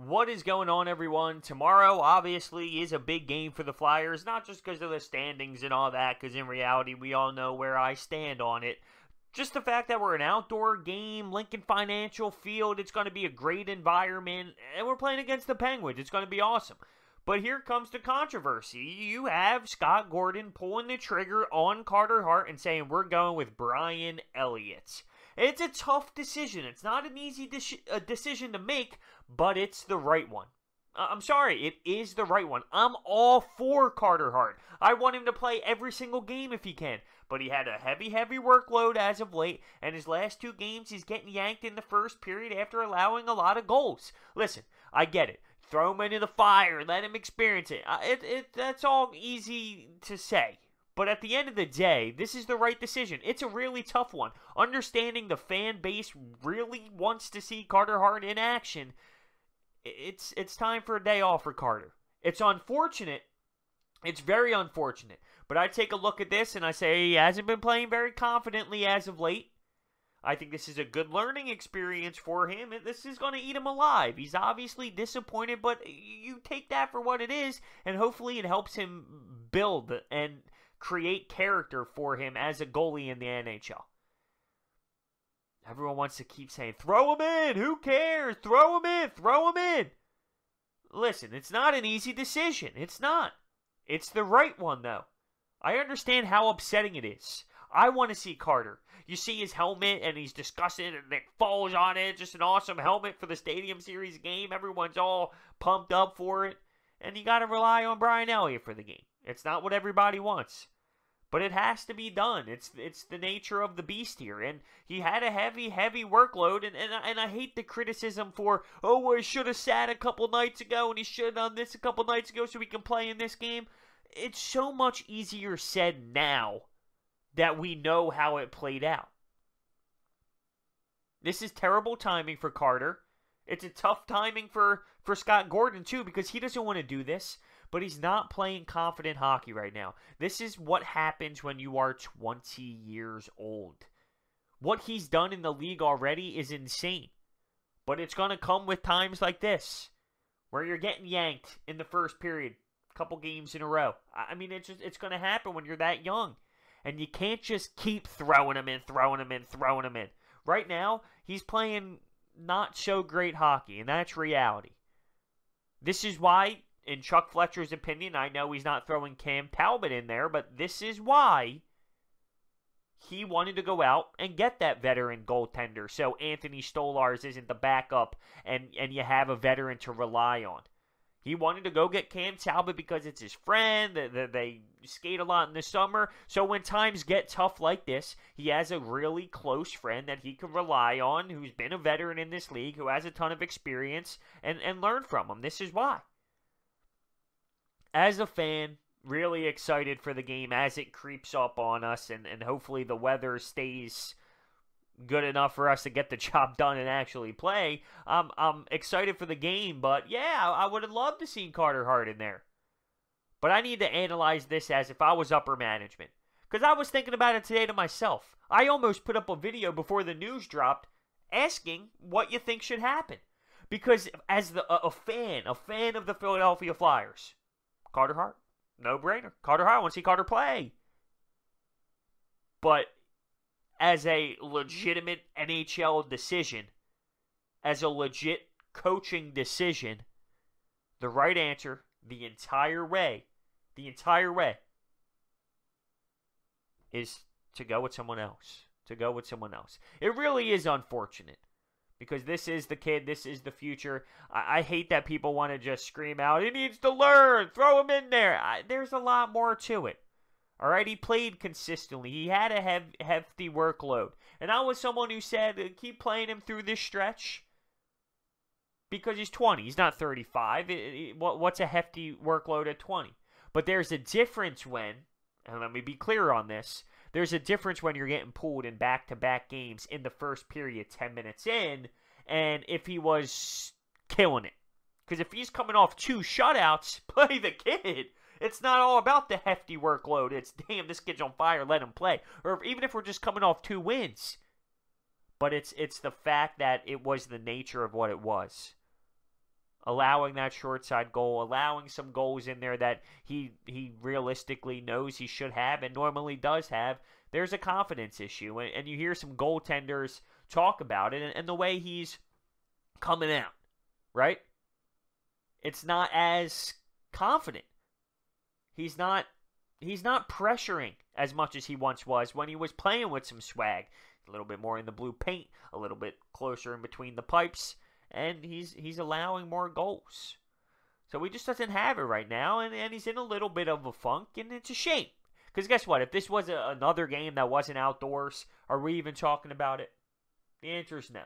What is going on, everyone? Tomorrow, obviously, is a big game for the Flyers, not just because of the standings and all that, because in reality, we all know where I stand on it. Just the fact that we're an outdoor game, Lincoln Financial Field, it's going to be a great environment, and we're playing against the Penguins. It's going to be awesome. But here comes the controversy. You have Scott Gordon pulling the trigger on Carter Hart and saying, we're going with Brian Elliott. It's a tough decision. It's not an easy decision to make, but it's the right one. I'm sorry, it is the right one. I'm all for Carter Hart. I want him to play every single game if he can. But he had a heavy workload as of late, and his last two games he's getting yanked in the first period after allowing a lot of goals. Listen, I get it. Throw him into the fire, let him experience it. That's all easy to say. But at the end of the day, this is the right decision. It's a really tough one. Understanding the fan base really wants to see Carter Hart in action, it's time for a day off for Carter. It's unfortunate. It's very unfortunate. But I take a look at this and I say he hasn't been playing very confidently as of late. I think this is a good learning experience for him. This is going to eat him alive. He's obviously disappointed, but you take that for what it is, and hopefully it helps him build and create character for him as a goalie in the NHL. Everyone wants to keep saying, throw him in, who cares? Throw him in, throw him in. Listen, it's not an easy decision. It's not. It's the right one, though. I understand how upsetting it is. I want to see Carter. You see his helmet, and he's discussing it, and Nick falls on it. Just an awesome helmet for the Stadium Series game. Everyone's all pumped up for it. And you got to rely on Brian Elliott for the game. It's not what everybody wants. But it has to be done. It's the nature of the beast here. And he had a heavy workload. And I hate the criticism for, oh, well, he should have sat a couple nights ago, and he should have done this a couple nights ago so we can play in this game. It's so much easier said now that we know how it played out. This is terrible timing for Carter. It's a tough timing for Scott Gordon, too, because he doesn't want to do this, but he's not playing confident hockey right now. This is what happens when you are 20 years old. What he's done in the league already is insane, but it's going to come with times like this, where you're getting yanked in the first period, a couple games in a row. I mean, it's going to happen when you're that young. And you can't just keep throwing him in. Right now, he's playing not so great hockey, and that's reality. This is why, in Chuck Fletcher's opinion, I know he's not throwing Cam Talbot in there, but this is why he wanted to go out and get that veteran goaltender, so Anthony Stolarz isn't the backup, and you have a veteran to rely on. He wanted to go get Cam Talbot because it's his friend. They skate a lot in the summer. So when times get tough like this, he has a really close friend that he can rely on, who's been a veteran in this league, who has a ton of experience, and learn from him. This is why. As a fan, really excited for the game as it creeps up on us, and hopefully the weather stays good enough for us to get the job done and actually play. I'm excited for the game, but yeah, I would have loved to see Carter Hart in there. But I need to analyze this as if I was upper management. Because I was thinking about it today to myself. I almost put up a video before the news dropped asking what you think should happen. Because as a fan of the Philadelphia Flyers, Carter Hart, no-brainer. Carter Hart, I want to see Carter play. But as a legitimate NHL decision, as a legit coaching decision, the right answer, the entire way, is to go with someone else. It really is unfortunate, because this is the kid, this is the future. I hate that people want to just scream out, he needs to learn, throw him in there. There's a lot more to it. All right, he played consistently. He had a hefty workload. And I was someone who said, keep playing him through this stretch because he's 20. He's not 35. What's a hefty workload at 20? But there's a difference when, and let me be clear on this, there's a difference when you're getting pulled in back-to-back games in the first period 10 minutes in, and if he was killing it. Because if he's coming off 2 shutouts, play the kid. It's not all about the hefty workload. It's, damn, this kid's on fire, let him play. Or even if we're just coming off 2 wins. But it's the fact that it was the nature of what it was. allowing that short side goal, allowing some goals in there that he realistically knows he should have and normally does have, there's a confidence issue. And you hear some goaltenders talk about it and the way he's coming out, right? It's not as confident. He's not pressuring as much as he once was when he was playing with some swag. A little bit more in the blue paint, a little bit closer in between the pipes, and he's allowing more goals. So he just doesn't have it right now, and he's in a little bit of a funk, and it's a shame. Because guess what? If this was another game that wasn't outdoors, are we even talking about it? The answer is no.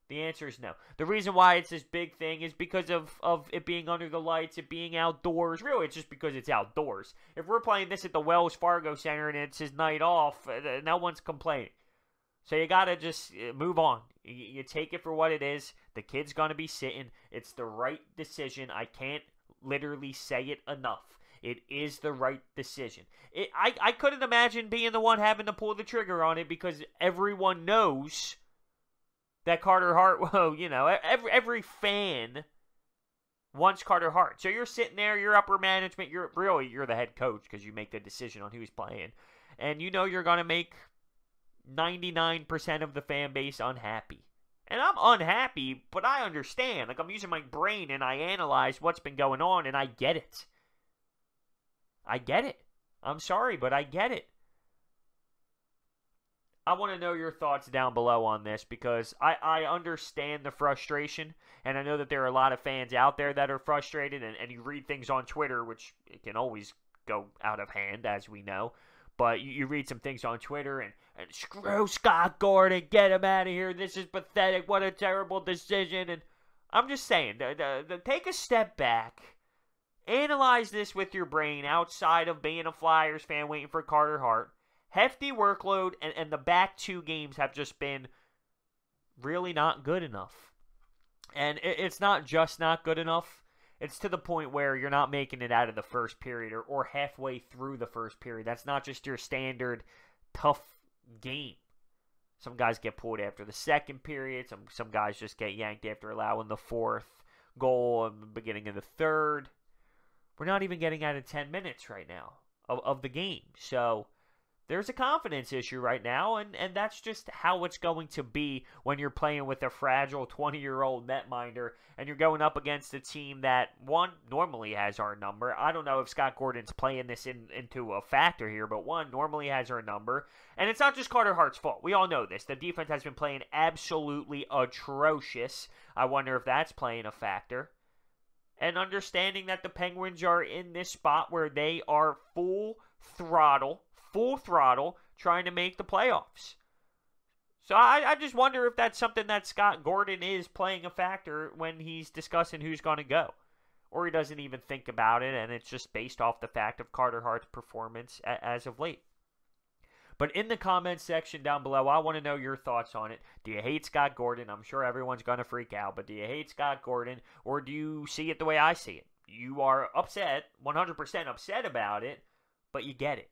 The answer is no. The reason why it's this big thing is because of it being under the lights, it being outdoors. Really, it's just because it's outdoors. If we're playing this at the Wells Fargo Center and it's his night off, no one's complaining. So you got to just move on. You take it for what it is. The kid's going to be sitting. It's the right decision. I can't literally say it enough. It is the right decision. I couldn't imagine being the one having to pull the trigger on it because everyone knows that Carter Hart, well, you know, every fan wants Carter Hart. So you're sitting there, you're upper management, you're the head coach because you make the decision on who's playing. And you know you're going to make 99% of the fan base unhappy. And I'm unhappy, but I understand. Like, I'm using my brain and I analyze what's been going on and I get it. I get it. I'm sorry, but I get it. I want to know your thoughts down below on this because I understand the frustration, and I know that there are a lot of fans out there that are frustrated, and you read things on Twitter, which it can always go out of hand, as we know, but you read some things on Twitter, and screw Scott Gordon, get him out of here, this is pathetic, what a terrible decision, and I'm just saying, take a step back, analyze this with your brain outside of being a Flyers fan waiting for Carter Hart. Hefty workload, and the back two games have just been really not good enough. And it's not just not good enough. It's to the point where you're not making it out of the first period or halfway through the first period. That's not just your standard tough game. Some guys get pulled after the second period. Some guys just get yanked after allowing the fourth goal in the beginning of the third. We're not even getting out of 10 minutes right now of the game. So there's a confidence issue right now, and that's just how it's going to be when you're playing with a fragile 20-year-old netminder, and you're going up against a team that, one, normally has our number. I don't know if Scott Gordon's playing this into a factor here, but one, normally has our number. And it's not just Carter Hart's fault. We all know this. The defense has been playing absolutely atrocious. I wonder if that's playing a factor. And understanding that the Penguins are in this spot where they are full throttle, trying to make the playoffs. So I just wonder if that's something that Scott Gordon is playing a factor when he's discussing who's going to go. Or he doesn't even think about it, and it's just based off the fact of Carter Hart's performance as of late. But in the comments section down below, I want to know your thoughts on it. Do you hate Scott Gordon? I'm sure everyone's going to freak out, but do you hate Scott Gordon, or do you see it the way I see it? You are upset, 100% upset about it, but you get it.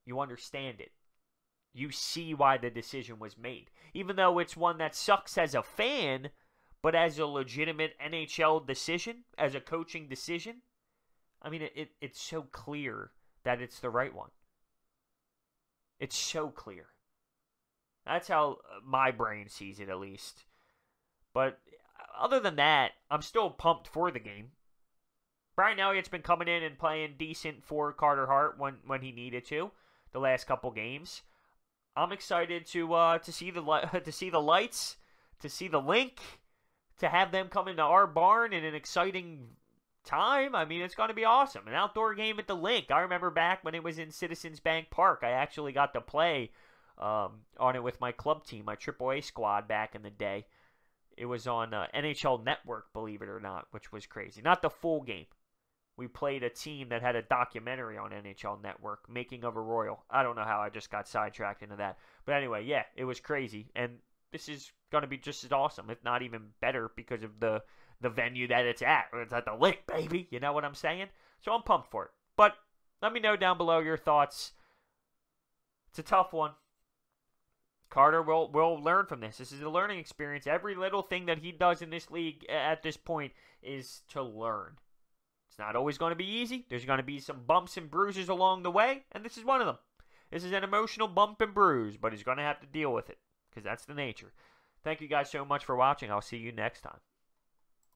You understand it. You see why the decision was made. Even though it's one that sucks as a fan, but as a legitimate NHL decision, as a coaching decision, I mean, it's so clear that it's the right one. It's so clear. That's how my brain sees it, at least. But other than that, I'm still pumped for the game. Brian Elliott's been coming in and playing decent for Carter Hart when he needed to. The last couple games, I'm excited to see the lights, to see the link, to have them come into our barn in an exciting time. I mean, it's going to be awesome. An outdoor game at the link. I remember back when it was in Citizens Bank Park. I actually got to play on it with my club team, my AAA squad back in the day. It was on NHL Network, believe it or not, which was crazy. Not the full game. We played a team that had a documentary on NHL Network, Making of a Royal. I don't know how I just got sidetracked into that. But anyway, yeah, it was crazy. And this is going to be just as awesome, if not even better, because of the venue that it's at. It's at the Lick, baby. You know what I'm saying? So I'm pumped for it. But let me know down below your thoughts. It's a tough one. Carter will learn from this. This is a learning experience. Every little thing that he does in this league at this point is to learn. It's not always going to be easy. There's going to be some bumps and bruises along the way, and this is one of them. This is an emotional bump and bruise, but he's going to have to deal with it because that's the nature. Thank you guys so much for watching. I'll see you next time.